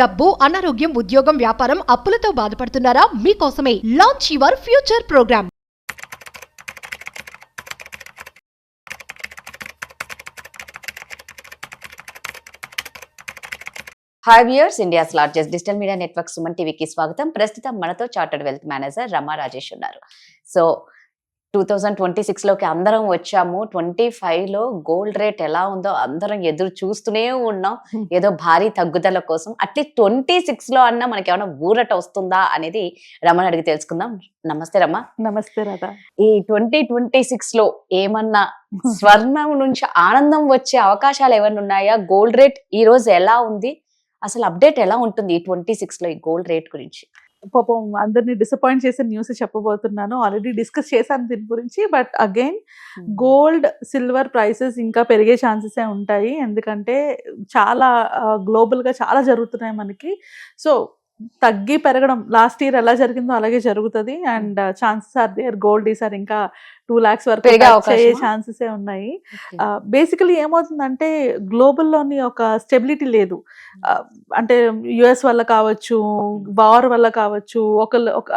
డబ్బు, అనారోగ్యం, ఉద్యోగం, వ్యాపారం, అప్పులతో బాధపడుతున్నారా? మీకోసమే launch your future programme. Hi viewers, India's largest digital media network Suman టీవీకి స్వాగతం. ప్రస్తుతం మనతో chartered wealth manager Rama Rajesh ఉన్నారు. సో 2026లోకి అందరం వచ్చాము. 25లో గోల్డ్ రేట్ ఎలా ఉందో అందరం ఎదురు చూస్తూనే ఉన్నాం, ఏదో భారీ తగ్గుదల కోసం. అట్లీస్ట్ 26లో అన్నా మనకి ఏమైనా ఊరట వస్తుందా అనేది రమని అడిగి తెలుసుకుందాం. నమస్తే రమ. నమస్తే రాధా. ఈ 2026లో ఏమన్నా స్వర్ణం నుంచి ఆనందం వచ్చే అవకాశాలు ఏమైనా ఉన్నాయా? గోల్డ్ రేట్ ఈ రోజు ఎలా ఉంది? అసలు అప్డేట్ ఎలా ఉంటుంది ఈ 26లో ఈ గోల్డ్ రేట్ గురించి? పాపం అందరినీ డిసప్పాయింట్ చేసే న్యూస్ చెప్పబోతున్నాను. ఆల్రెడీ డిస్కస్ చేశాను దీని గురించి. But again gold, silver prices ఇంకా పెరిగే ఛాన్సెస్ ఉంటాయి. ఎందుకంటే చాలా గ్లోబల్గా చాలా జరుగుతున్నాయి మనకి. సో తగ్గి పెరగడం లాస్ట్ ఇయర్ ఎలా జరిగిందో అలాగే జరుగుతుంది. And chances are there. Gold ఈసారి ఇంకా 2 lakhs వరకు అయ్యే ఛాన్సెస్ ఉన్నాయి. బేసికలీ ఏమవుతుందంటే గ్లోబల్లోని ఒక స్టెబిలిటీ లేదు. అంటే యుఎస్ వల్ల కావచ్చు, వార్ వల్ల కావచ్చు,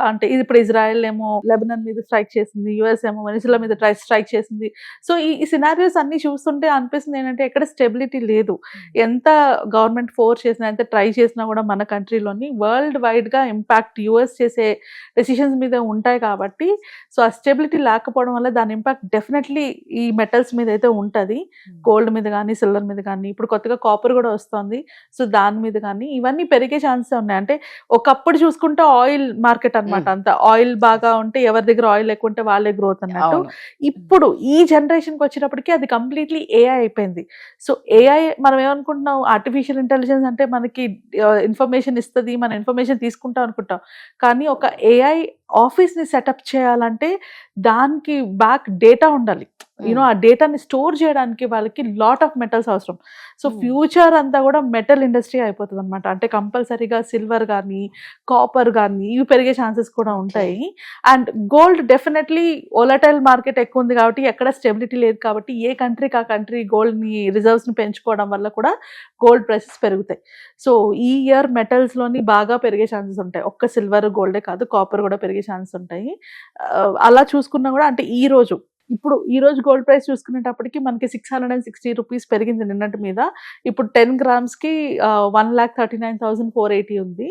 అంటే ఇప్పుడు ఇజ్రాయెల్ ఏమో లెబనాన్ మీద స్ట్రైక్ చేసింది, యుఎస్ ఏమో వెనిజులా మీద స్ట్రైక్ చేసింది. సో ఈ సినారియోస్ అన్ని చూస్తుంటే అనిపిస్తుంది ఏంటంటే ఎక్కడ స్టెబిలిటీ లేదు. ఎంత గవర్నమెంట్ ఫోర్స్ చేసినా, ఎంత ట్రై చేసినా కూడా మన కంట్రీలోని వరల్డ్ వైడ్ గా ఇంపాక్ట్ యుఎస్ చేసే డెసిషన్స్ మీద ఉంటాయి. కాబట్టి సో ఆ స్టెబిలిటీ లేకపోవడం వల్ల దాని ఇంపాక్ట్ డెఫినెట్లీ ఈ మెటల్స్ మీద అయితే ఉంటుంది. గోల్డ్ మీద కానీ, సిల్వర్ మీద కానీ, ఇప్పుడు కొత్తగా కాపర్ కూడా వస్తుంది. సో దాని మీద కానీ ఇవన్నీ పెరిగే ఛాన్సెస్ ఉన్నాయి. అంటే ఒకప్పుడు చూసుకుంటే ఆయిల్ మార్కెట్ అనమాట. అంత ఆయిల్ బాగా ఉంటే ఎవరి దగ్గర ఆయిల్ ఎక్కువ ఉంటే వాళ్ళే గ్రోత్ అన్నట్టు. ఇప్పుడు ఈ జనరేషన్కి వచ్చేటప్పటికి అది కంప్లీట్లీ ఏఐ అయిపోయింది. సో ఏఐ మనం ఏమనుకుంటున్నాం, ఆర్టిఫిషియల్ ఇంటెలిజెన్స్ అంటే మనకి ఇన్ఫర్మేషన్ ఇస్తుంది, మన ఇన్ఫర్మేషన్ తీసుకుంటాం అనుకుంటాం. కానీ ఒక ఏఐ ఆఫీస్ని సెటప్ చేయాలంటే దానికి బ్యాక్ డేటా ఉండాలి. ఆ డేటాని స్టోర్ చేయడానికి వాళ్ళకి లాట్ ఆఫ్ మెటల్స్ అవసరం. సో ఫ్యూచర్ అంతా కూడా మెటల్ ఇండస్ట్రీ అయిపోతుంది అనమాట. అంటే కంపల్సరీగా సిల్వర్ కానీ, కాపర్ కానీ ఇవి పెరిగే ఛాన్సెస్ కూడా ఉంటాయి. And gold definitely volatile market ఎక్కువ ఉంది కాబట్టి, ఎక్కడ స్టెబిలిటీ లేదు కాబట్టి, ఏ కంట్రీకి ఆ కంట్రీ గోల్డ్ని రిజర్వ్స్ని పెంచుకోవడం వల్ల కూడా గోల్డ్ ప్రైసెస్ పెరుగుతాయి. సో ఈ ఇయర్ మెటల్స్లోని బాగా పెరిగే ఛాన్సెస్ ఉంటాయి. ఒక్క సిల్వర్ గోల్డే కాదు, కాపర్ కూడా పెరిగే ఛాన్సెస్ ఉంటాయి. అలా చూసుకున్నా కూడా అంటే ఈ రోజు గోల్డ్ ప్రైస్ చూసుకునేటప్పటికి మనకి 660 రూపీస్ పెరిగింది నిన్నటి మీద. ఇప్పుడు 10 grams-కి 1,39,480 ఉంది.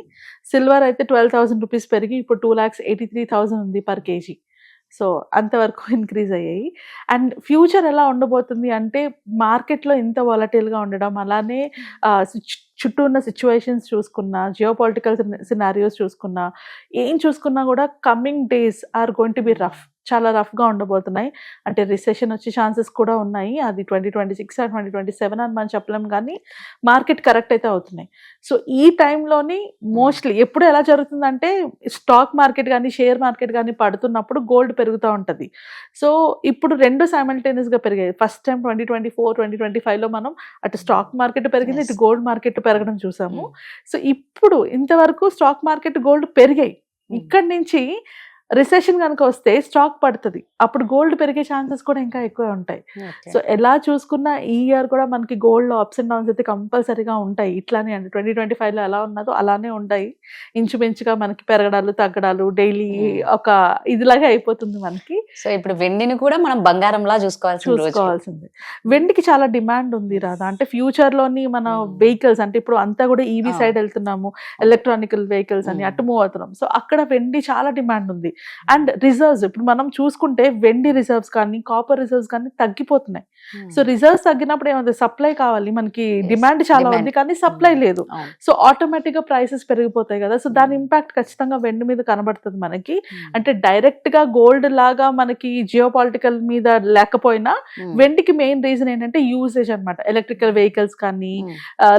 సిల్వర్ అయితే 12,000 రూపీస్ పెరిగి ఇప్పుడు 2,83,000 ఉంది పర్ కేజీ. సో అంతవరకు ఇంక్రీజ్ అయ్యాయి. అండ్ ఫ్యూచర్ ఎలా ఉండబోతుంది అంటే మార్కెట్లో ఇంత వాలటైల్గా ఉండడం, అలానే చుట్టూ ఉన్న సిచ్యువేషన్స్ చూసుకున్నా, జియోపాలిటికల్ సినారియోస్ చూసుకున్నా, ఏం చూసుకున్నా కూడా coming days are going to be rough. చాలా రఫ్గా ఉండబోతున్నాయి. అంటే రిసెషన్ వచ్చే ఛాన్సెస్ కూడా ఉన్నాయి. అది 2026 ఆర్ 2027 అని మనం చెప్పలేం, కానీ మార్కెట్ కరెక్ట్ అయితే అవుతున్నాయి. సో ఈ టైంలోని మోస్ట్లీ ఎప్పుడు ఎలా జరుగుతుందంటే స్టాక్ మార్కెట్ కానీ, షేర్ మార్కెట్ కానీ పడుతున్నప్పుడు గోల్డ్ పెరుగుతూ ఉంటుంది. సో ఇప్పుడు రెండు సైమల్టేనియస్గా పెరిగాయి. ఫస్ట్ టైం 2024, 2025లో మనం అటు స్టాక్ మార్కెట్ పెరిగింది, ఇటు గోల్డ్ మార్కెట్ పెరగడం చూసాము. సో ఇప్పుడు ఇంతవరకు స్టాక్ మార్కెట్, గోల్డ్ పెరిగాయి. ఇక్కడి నుంచి రిసెషన్ కనుక వస్తే స్టాక్ పడుతుంది, అప్పుడు గోల్డ్ పెరిగే ఛాన్సెస్ కూడా ఇంకా ఎక్కువ ఉంటాయి. సో ఎలా చూసుకున్నా ఈ ఇయర్ కూడా మనకి గోల్డ్లో అప్స్ అండ్ డౌన్స్ అయితే కంపల్సరీగా ఉంటాయి. ఇట్లానే అండి 2025లో ఎలా ఉన్నదో అలానే ఉంటాయి. ఇంచుమించుగా మనకి పెరగడాలు, తగ్గడాలు డైలీ ఒక ఇదిలాగా అయిపోతుంది మనకి. సో ఇప్పుడు వెండిని కూడా మనం బంగారంలా చూసుకోవాల్సింది. వెండికి చాలా డిమాండ్ ఉంది రాదా. అంటే ఫ్యూచర్లోని మన వెహికల్స్, అంటే ఇప్పుడు అంతా కూడా ఈవీ సైడ్ వెళ్తున్నాము, ఎలక్ట్రానికల్ వెహికల్స్ అని అటు మూవ్ అవుతున్నాం. సో అక్కడ వెండి చాలా డిమాండ్ ఉంది. అండ్ రిజర్వ్స్ ఇప్పుడు మనం చూసుకుంటే వెండి రిజర్వ్స్ కానీ, కాపర్ రిజర్వ్స్ కానీ తగ్గిపోతున్నాయి. సో రిజర్వ్స్ తగ్గినప్పుడు ఏమైంది, సప్లై కావాలి, మనకి డిమాండ్ చాలా ఉంది కానీ సప్లై లేదు. సో ఆటోమేటిక్ గా ప్రైసెస్ పెరిగిపోతాయి కదా. సో దాని ఇంపాక్ట్ ఖచ్చితంగా వెండి మీద కనబడుతుంది మనకి. అంటే డైరెక్ట్ గా గోల్డ్ లాగా మనకి జియోపాలిటికల్ మీద లేకపోయినా వెండికి మెయిన్ రీజన్ ఏంటంటే యూసేజ్ అనమాట. ఎలక్ట్రికల్ వెహికల్స్ కానీ,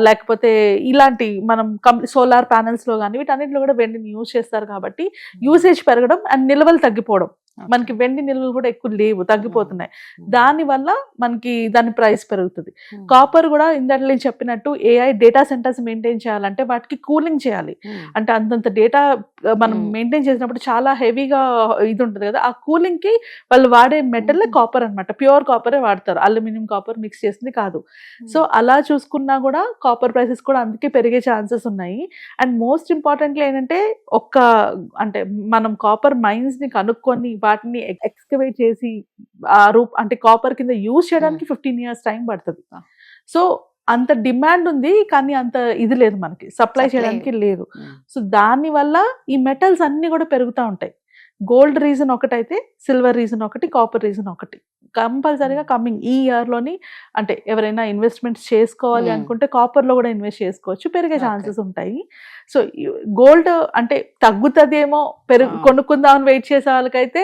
లేకపోతే ఇలాంటి మనం సోలార్ ప్యానెల్స్ లో కానీ వీటన్నిటిలో కూడా వెండిని యూజ్ చేస్తారు కాబట్టి యూసేజ్ పెరగడం అండ్ నిల్వలు తగ్గిపోవడం. మనకి వెండి నిల్వలు కూడా ఎక్కువ లేవు, తగ్గిపోతున్నాయి. దానివల్ల మనకి దాని ప్రైస్ పెరుగుతుంది. కాపర్ కూడా ఇందాక నేను చెప్పినట్టు AI డేటా సెంటర్స్ మెయింటైన్ చేయాలంటే వాటికి కూలింగ్ చేయాలి. అంటే అంతంత డేటా మనం మెయింటైన్ చేసినప్పుడు చాలా హెవీగా ఇది ఉంటుంది కదా, ఆ కూలింగ్ కి వాళ్ళు వాడే మెటల్ కాపర్ అన్నమాట. ప్యూర్ కాపరే వాడతారు, అల్యూమినియం కాపర్ మిక్స్ చేసింది కాదు. సో అలా చూసుకున్నా కూడా కాపర్ ప్రైసెస్ కూడా అందుకే పెరిగే ఛాన్సెస్ ఉన్నాయి. అండ్ మోస్ట్ ఇంపార్టెంట్లీ ఏంటంటే అంటే మనం కాపర్ మైన్స్ ని కనుక్కొని వాటిని ఎక్స్కవేట్ చేసి అంటే కాపర్ కింద యూజ్ చేయడానికి 15 years టైం పడుతుంది. సో అంత డిమాండ్ ఉంది కానీ అంత ఇది లేదు, మనకి సప్లై చేయడానికి లేదు. సో దాని వల్ల ఈ మెటల్స్ అన్ని కూడా పెరుగుతూ ఉంటాయి. గోల్డ్ రీజన్ ఒకటైతే సిల్వర్ రీజన్ ఒకటి, కాపర్ రీజన్ ఒకటి. కంపల్సరీగా కమింగ్ ఈ ఇయర్ లోని అంటే ఎవరైనా ఇన్వెస్ట్మెంట్స్ చేసుకోవాలి అనుకుంటే కాపర్ లో కూడా ఇన్వెస్ట్ చేసుకోవచ్చు, పెరిగే ఛాన్సెస్ ఉంటాయి. సో గోల్డ్ అంటే తగ్గుతుందేమో కొనుక్కుందామని వెయిట్ చేసే వాళ్ళకైతే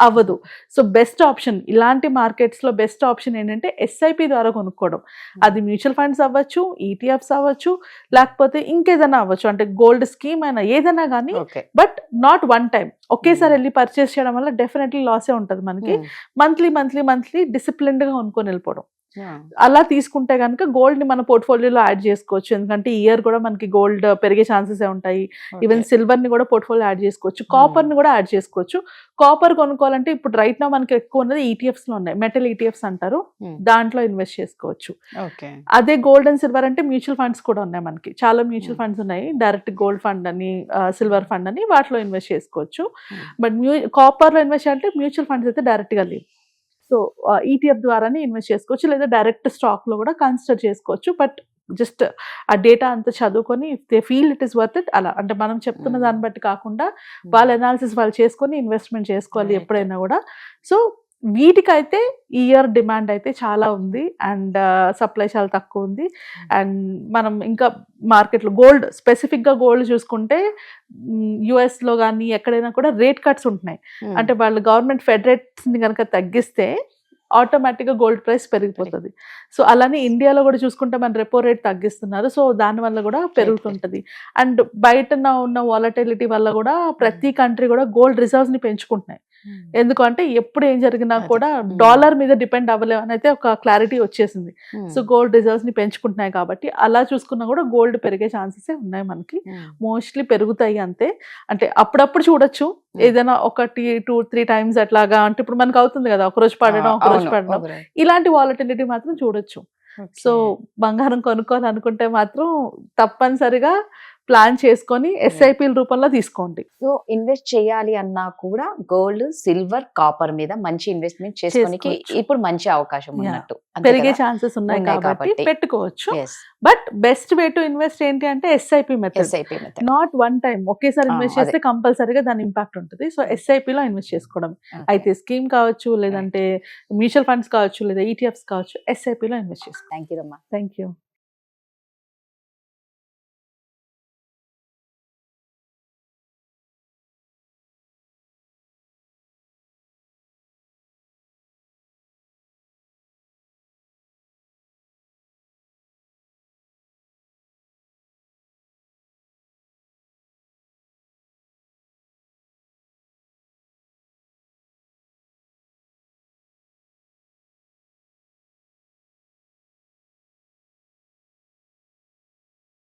అవ్వదు. సో బెస్ట్ ఆప్షన్ ఇలాంటి మార్కెట్స్ లో బెస్ట్ ఆప్షన్ ఏంటంటే SIP ద్వారా కొనుక్కోవడం. అది మ్యూచువల్ ఫండ్స్ అవ్వచ్చు, ETFs అవ్వచ్చు, లేకపోతే ఇంకేదైనా అవ్వచ్చు, అంటే గోల్డ్ స్కీమ్ అయినా ఏదైనా కానీ. బట్ నాట్ వన్ టైం ఒకేసారి వెళ్ళి పర్చేస్ చేయడం వల్ల డెఫినెట్లీ లాసే ఉంటుంది మనకి. మంత్లీ డిసిప్లిన్డ్ గా కొనుక్కొని వెళ్ళిపోవడం. అలా తీసుకుంటే కనుక గోల్డ్ ని మన పోర్ట్ఫోలియోలో యాడ్ చేసుకోవచ్చు. ఎందుకంటే ఈ ఇయర్ కూడా మనకి గోల్డ్ పెరిగే ఛాన్సెస్ ఉంటాయి. ఈవెన్ సిల్వర్ ని కూడా పోర్ట్ఫోలియో యాడ్ చేసుకోవచ్చు, కాపర్ ని కూడా యాడ్ చేసుకోవచ్చు. కాపర్ కొనుక్కోవాలంటే ఇప్పుడు రైట్ నా మనకి ఎక్కువ ఉన్నది ETFs లో ఉన్నాయి, మెటల్ ETFs అంటారు, దాంట్లో ఇన్వెస్ట్ చేసుకోవచ్చు. అదే గోల్డ్ అండ్ సిల్వర్ అంటే మ్యూచువల్ ఫండ్స్ కూడా ఉన్నాయి, మనకి చాలా మ్యూచువల్ ఫండ్స్ ఉన్నాయి. డైరెక్ట్ గోల్డ్ ఫండ్ అని, సిల్వర్ ఫండ్ అని వాటిలో ఇన్వెస్ట్ చేసుకోవచ్చు. బట్ కాపర్ లో ఇన్వెస్ట్ చేయాలంటే మ్యూచువల్ ఫండ్స్ అయితే డైరెక్ట్ గా లేవు. సో ETF ద్వారానే ఇన్వెస్ట్ చేసుకోవచ్చు, లేదా డైరెక్ట్ స్టాక్ లో కూడా కన్సిడర్ చేసుకోవచ్చు. బట్ జస్ట్ ఆ డేటా అంతా చదువుకొని if they feel it is worth it, అలా అంటే మనం చెప్తున్న దాన్ని బట్టి కాకుండా వాళ్ళ అనాలిసిస్ వాళ్ళు చేసుకొని ఇన్వెస్ట్మెంట్ చేసుకోవాలి ఎప్పుడైనా కూడా. సో వీటికైతే ఈ ఇయర్ డిమాండ్ అయితే చాలా ఉంది అండ్ సప్లై చాలా తక్కువ ఉంది. అండ్ మనం ఇంకా మార్కెట్లో గోల్డ్ స్పెసిఫిక్గా గోల్డ్ చూసుకుంటే US లో కానీ ఎక్కడైనా కూడా రేట్ కట్స్ ఉంటున్నాయి. అంటే వాళ్ళు గవర్నమెంట్ ఫెడ్ రేట్స్ని కనుక తగ్గిస్తే ఆటోమేటిక్గా గోల్డ్ ప్రైస్ పెరిగిపోతుంది. సో అలానే ఇండియాలో కూడా చూసుకుంటే మన రెపో రేట్ తగ్గిస్తున్నారు. సో దానివల్ల కూడా పెరుగుతుంటుంది. అండ్ బయట ఉన్న వాలటిలిటీ వల్ల కూడా ప్రతి కంట్రీ కూడా గోల్డ్ రిజర్వ్స్ ని పెంచుకుంటున్నాయి. ఎందుకంటే ఎప్పుడు ఏం జరిగినా కూడా డాలర్ మీద డిపెండ్ అవ్వలేము అని అయితే ఒక క్లారిటీ వచ్చేసింది. సో గోల్డ్ రిజర్వ్స్ ని పెంచుకుంటున్నాయి కాబట్టి అలా చూసుకున్నా కూడా గోల్డ్ పెరిగే ఛాన్సెస్ ఉన్నాయి, మనకి మోస్ట్లీ పెరుగుతాయి అంతే. అంటే అప్పుడప్పుడు చూడొచ్చు, ఏదైనా 1-2-3 times అట్లాగా, అంటే ఇప్పుడు మనకు అవుతుంది కదా ఒకరోజు పడడం ఒకరోజు పడడం, ఇలాంటి వాలటిలిటీ మాత్రం చూడొచ్చు. సో బంగారం కొనుక్కోవాలనుకుంటే మాత్రం తప్పనిసరిగా ప్లాన్ చేసుకొని SIP రూపంలో తీసుకోండి. సో ఇన్వెస్ట్ చేయాలి అన్నా కూడా గోల్డ్, సిల్వర్, కాపర్ మీద మంచి ఇన్వెస్ట్మెంట్ చేసుకోనికి ఇప్పుడు మంచి అవకాశం ఉన్నట్టు, పెరిగే ఛాన్సెస్ ఉన్నాయి కాబట్టి పెట్టుకోవచ్చు. But best way to invest ఏంటి అంటే SIP method. Not one time ఒకేసారి ఇన్వెస్ట్ చేస్తే కంపల్సరీగా దాని ఇంపాక్ట్ ఉంటుంది. సో SIP లో ఇన్వెస్ట్ చేసుకోవడం, అయితే స్కీమ్ కావచ్చు, లేదంటే మ్యూచువల్ ఫండ్స్ కావచ్చు, లేదా ETFs కావచ్చు, SIP లో ఇన్వెస్ట్ చేసుకోండి. Thank you. Thank you.